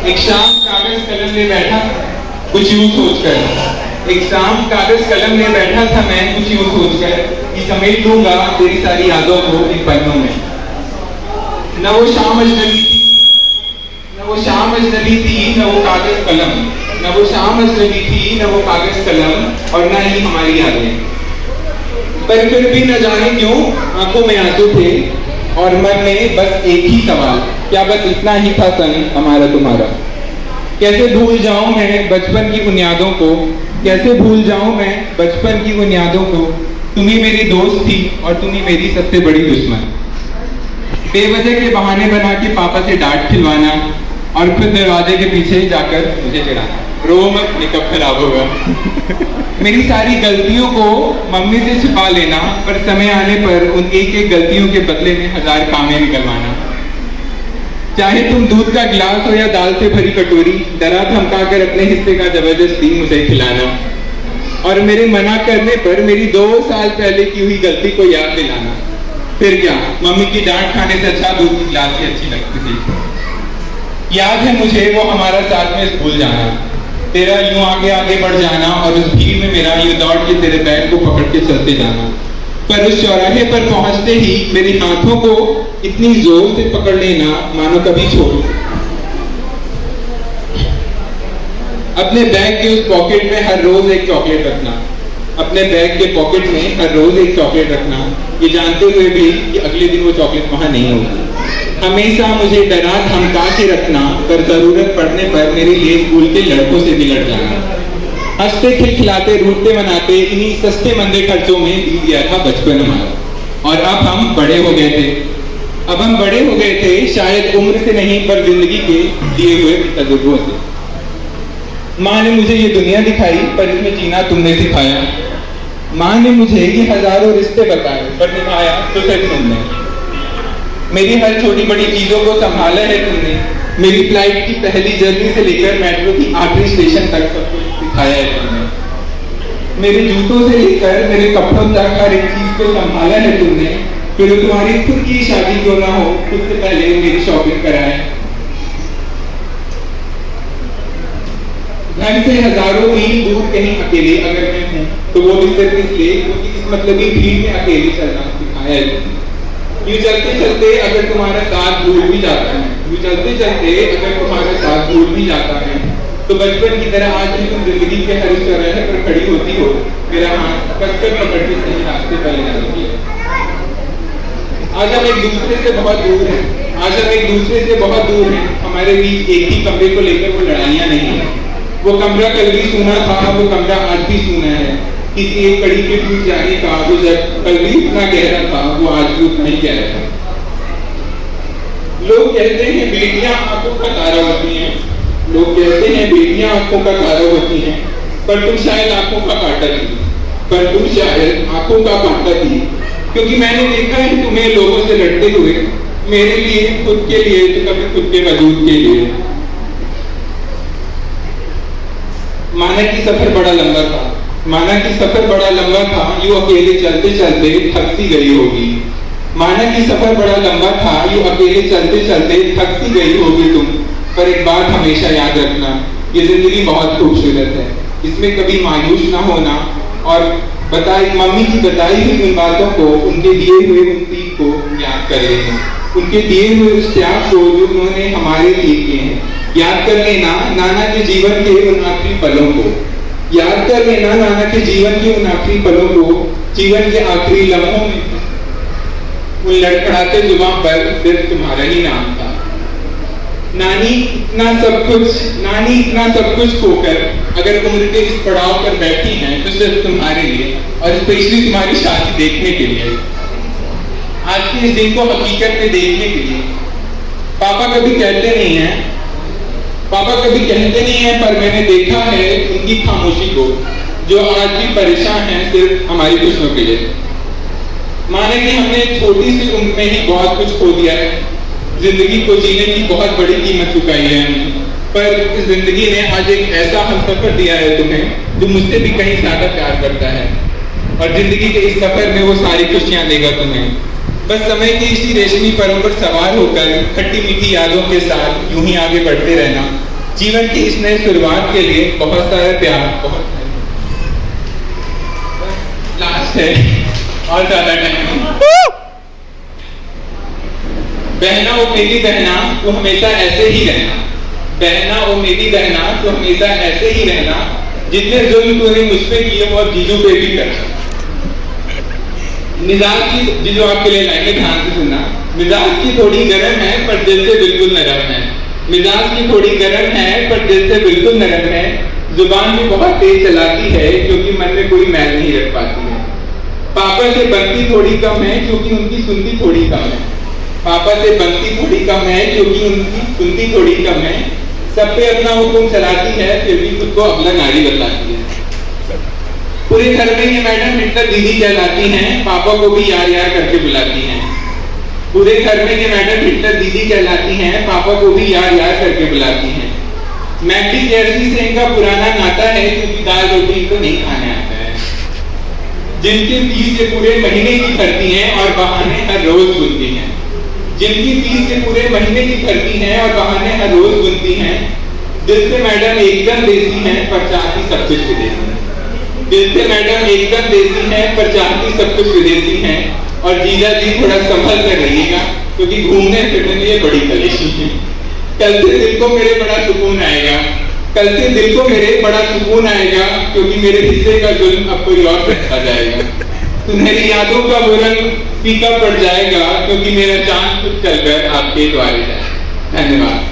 एक शाम कागज कलम ले बैठा कुछ यूं सोचकर। एक शाम कागज कलम ले बैठा था मैं कुछ यूं सोचकर कि समेट लूंगा तेरी सारी यादों को इन पन्नों में। न वो शाम अजनबी थी, न वो शाम अजनबी थी, न वो कागज कलम, न वो शाम अजनबी थी, न वो कागज कलम और न ही हमारी यादें। पर फिर भी न जाने क्यों आंखों में आंसू थे और मन में बस एक ही सवाल, क्या बस इतना ही था संग हमारा तुम्हारा। कैसे भूल जाऊं मैं बचपन की उन यादों को, कैसे भूल जाऊं मैं बचपन की उन यादों को। तुम ही मेरी दोस्त थी और तुम ही मेरी सबसे बड़ी दुश्मन। बेवजह के बहाने बना के पापा से डांट खिलवाना और फिर दरवाजे के पीछे जाकर मुझे चिढ़ाना। रो मत, मेकअप खराब होगा। मेरी सारी गलतियों को मम्मी से छिपा लेना पर समय आने पर उन एक एक गलतियों के बदले में 1000 कामें निकलवाना। चाहे तुम दूध का गिलास हो या दाल से भरी कटोरी, डरा धमका कर अपने हिस्से का जबरदस्ती मुझे खिलाना और मेरे मना करने पर मेरी 2 साल पहले की हुई गलती को याद दिलाना। फिर क्या, मम्मी की डांट खाने से अच्छा दूध की गिलास ही अच्छी लगती थी। याद है मुझे वो हमारा साथ में स्कूल जाना, तेरा यूं आगे आगे बढ़ जाना और उस भीड़ में मेरा यूं दौड़ के तेरे बैग को पकड़ के चलते जाना। पर उस चौराहे पर पहुंचते ही मेरे हाथों को इतनी जोर से पकड़ लेना मानो कभी छोड़। अपने बैग के उस पॉकेट में हर रोज एक चॉकलेट रखना, अपने बैग के पॉकेट में हर रोज एक चॉकलेट रखना, ये जानते हुए भी कि अगले दिन वो चॉकलेट वहां नहीं होगी। हमेशा मुझे डरा धमका के रखना पर जरूरत पड़ने पर मेरे लिए स्कूल के लड़कों से बिगड़ जाना। हंसते खिलखिलाते रूठते मनाते इन्हीं सस्ते मंदे खर्चों में बीत गया था बचपन हमारा। और अब हम बड़े हो गए थे, अब हम बड़े हो गए थे, शायद उम्र से नहीं पर जिंदगी के दिए हुए तजुर्बों से। माँ ने मुझे ये दुनिया दिखाई पर इसमें जीना तुमने सिखाया। माँ ने मुझे ये हजारों रिश्ते बताए पर निभाया तो सिर्फ तुमने। मेरी हर छोटी बड़ी चीजों को संभाला है तुमने। मेरी फ्लाइट की पहली जर्नी से लेकर मेट्रो की आखिरी स्टेशन तक सब कुछ सिखाया है तुमने। मेरे जूतों से लेकर मेरे कपड़ों तक हर एक चीज को संभाला है तुमने। फिर तुम्हारी खुद की शादी क्यों ना हो, खुद से पहले मेरी शॉपिंग कराए। घर से हजारों मील दूर कहीं अकेले अगर मैं हूँ तो वो भी सिर्फ इसलिए क्योंकि इस मतलबी भीड़ में अकेले चलना सिखाया है तुमने। यूं चलते चलते अगर तुम्हारा साथ भूल भी जाता है, यूं चलते चलते अगर तुम्हारा साथ भूल भी जाता है तो बचपन की तरह आज भी तुम जिंदगी के हर चौराहे पर खड़ी होती हो, मेरा हाथ कसकर पकड़ के सही रास्ते पर ले जाती है। आज हम एक दूसरे से बहुत दूर हैं, आज हम एक दूसरे से बहुत दूर हैं। हमारे बीच एक ही कमरे को लेकर वो लड़ाइयाँ नहीं है। वो कमरा कल भी सूना था, वो कमरा आज भी सूना है। किसी एक कड़ी के टूट जाने का वो जब कल भी इतना गहरा था वो आज भी उतना ही गहरा था। लोग कहते हैं बेटियां आंखों का तारा होती हैं, लोग कहते हैं बेटियां आंखों का तारा होती हैं, पर तुम शायद आंखों का कांटा थी, पर तुम शायद आंखों का कांटा थी। क्योंकि मैंने देखा है तुम्हें लोगों से लड़ते हुए, मेरे लिए, खुद के लिए तो कभी खुद के वजूद के लिए। माना कि सफर बड़ा लंबा था, माना कि सफर बड़ा लंबा था, यूं अकेले चलते चलते थक सी गई होगी। माना कि सफर बड़ा लंबा था, यूं अकेले चलते चलते थक सी गई होगी तुम। पर एक बात हमेशा याद रखना, ये जिंदगी बहुत खूबसूरत है, इसमें कभी मायूस ना होना और मम्मी की बताई हुई उन बातों को, उनके दिए हुए उन सीख को याद कर लेना, उनके दिए हुए उस त्याग को जो उन्होंने हमारे लिए किए हैं। याद कर लेना नाना के जीवन के उन आखिरी पलों को, याद कर लेना नाना के जीवन के उन आखिरी पलों को। जीवन के आखिरी लम्हों में उन लड़खड़ाते जुबान पर सिर्फ तुम्हारा ही नाम था। नानी इतना सब कुछ खोकर अगर उम्र के इस पड़ाव पर बैठी हैं तो सिर्फ तुम्हारे लिए और स्पेशली तुम्हारी शादी देखने के लिए, आज के इस दिन को हकीकत में देखने के लिए। पापा कभी कहते नहीं है पर मैंने देखा है उनकी खामोशी को, जो आज भी परेशान है सिर्फ हमारी खुशियों के लिए। माने कि हमने छोटी सी उम्र में ही बहुत कुछ खो दिया है, जिंदगी को जीने की बहुत बड़ी कीमत चुकाई है हमने, पर इस जिंदगी ने आज एक ऐसा हमसफर दिया है तुम्हें जो मुझसे भी कहीं ज्यादा प्यार करता है और जिंदगी के इस सफर में वो सारी खुशियां देगा तुम्हें। बस समय की इसी रेशमी परों पर सवार होकर खट्टी मीठी यादों के साथ यूं ही आगे बढ़ते रहना। जीवन की इस नई शुरुआत के लिए बहुत सारा प्यार, बहुत लास्ट है और ज्यादा टाइम। बहना ओ मेरी बहना तो हमेशा ऐसे ही रहना, बहना ओ मेरी बहना तो हमेशा ऐसे ही रहना, जितने जुल्म तूने मुझ पे किए वो अब जीजू पे भी करना। मिजाज की, जीजू आपके लिए लाइनें ध्यान से सुनना। मिजाज की थोड़ी गर्म है पर दिल से बिल्कुल नरम है, मिजाज की थोड़ी गर्म है पर दिल से बिल्कुल नरम है, जुबान भी बहुत तेज चलाती है क्योंकि मन में कोई मैल नहीं रख पाती है। पापा से बनती थोड़ी कम है क्योंकि उनकी सुनती थोड़ी कम है, पापा से बनती थोड़ी कम है क्योंकि उनकी सुनती थोड़ी कम है, सब पे अपना हुक्म चलाती है फिर भी खुद को अगला नारी बताती है। पूरे घर में ये मैडम हिटलर दीदी कहलाती हैं, पापा को भी यार यार करके बुलाती हैं। पूरे घर में ये मैडम हिटलर दीदी कहलाती हैं, पापा को भी यार यार करके बुलाती हैं। मैकडी जर्सी से इनका पुराना नाता है क्योंकि दाल रोटी इनको नहीं खाने आता है। जिनकी फीस ये पूरे महीने की भरती हैं और बहाने हर रोज बुनती हैं, जिनकी फीस ये पूरे महीने की भरती हैं और बहाने हर रोज बुनती हैं। दिल से मैडम एकदम देसी हैं पर चाहती सब कुछ विदेशी है, दिल से मैडम एकदम देसी हैं पर चाहती सब कुछ विदेशी हैं। और जीजा जी थोड़ा संभल कर रहिएगा क्योंकि घूमने फिरने में ये बड़ी कलेशी है। कल से दिल को मेरे बड़ा सुकून आएगा, कल से दिल को मेरे बड़ा सुकून आएगा क्योंकि मेरे हिस्से का जुल्म अब कोई और रखा जाएगा। सुनहरी यादों का वो रंग फीका पड़ जाएगा क्योंकि मेरा चांद खुद चलकर आपके द्वारे जाए। धन्यवाद।